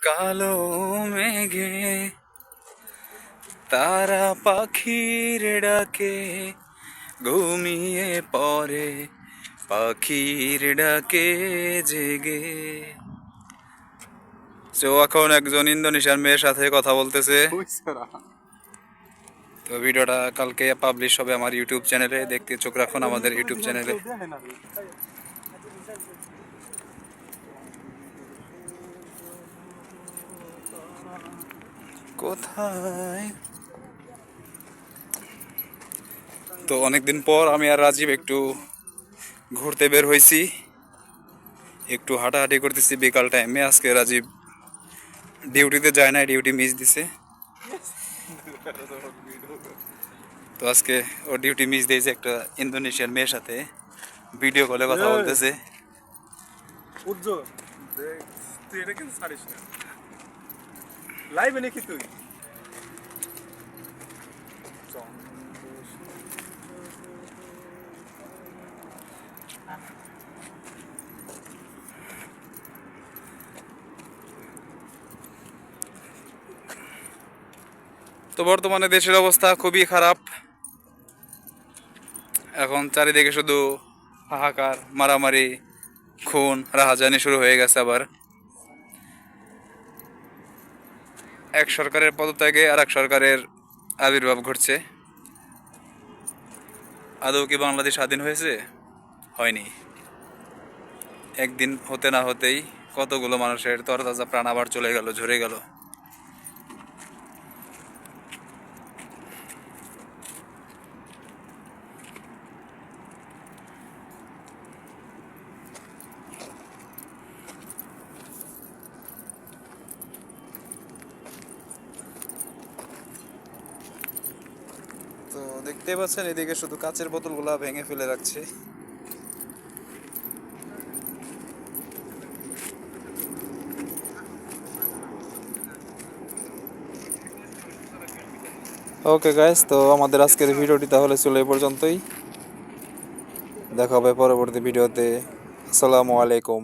কালো মেঘে তারা পাখির ডাকে ঘুমিয়ে পড়ে, পাখির ডাকে জেগে। তো এখন একজন ইন্দোনেশিয়ার মেয়ের সাথে কথা বলতেছে। তো ভিডিওটা কালকে পাবলিশ হবে আমার ইউটিউব চ্যানেলে, দেখতে চোখ রাখুন আমাদের ইউটিউব চ্যানেলে। কোথায় তো অনেকদিন পর আমি আর রাজীব একটু ঘুরতে বের হয়েছি, একটু হাঁটাহাঁটি করতেছি বিকাল টাইমে। আজকে রাজীব ডিউটিতে যায় না, ডিউটি মিস দিছে। তো আজকে ওর ডিউটি মিস দিয়েছে, একটা ইন্দোনেশিয়ান মেয়ের সাথে ভিডিও কলে কথা বলতেছে। তুই এটা কিন্তু ছাড়িস না, লাইভে নাকি তুই? তো বর্তমানে দেশের অবস্থা খুবই খারাপ। এখন চারিদিকে শুধু হাহাকার, মারামারি, খুন, রাহাজানি শুরু হয়ে গেছে। আবার এক সরকারের পদত্যাগে আর এক সরকারের আবির্ভাব ঘটছে। আদৌ কি বাংলাদেশ স্বাধীন হয়েছে? হয়নি। একদিন হতে না হতেই কতগুলো মানুষের তরতাজা প্রাণ আবার চলে গেল, ঝরে গেল। তো দেখতে পাচ্ছেন এদিকে শুধু কাচের বোতলগুলা ভেঙে ফেলে রাখছে। ওকে গাইস, তো আমাদের আজকের ভিডিওটি তাহলে ছিল এই পর্যন্তই। দেখা হবে পরবর্তী ভিডিওতে। আসসালামু আলাইকুম।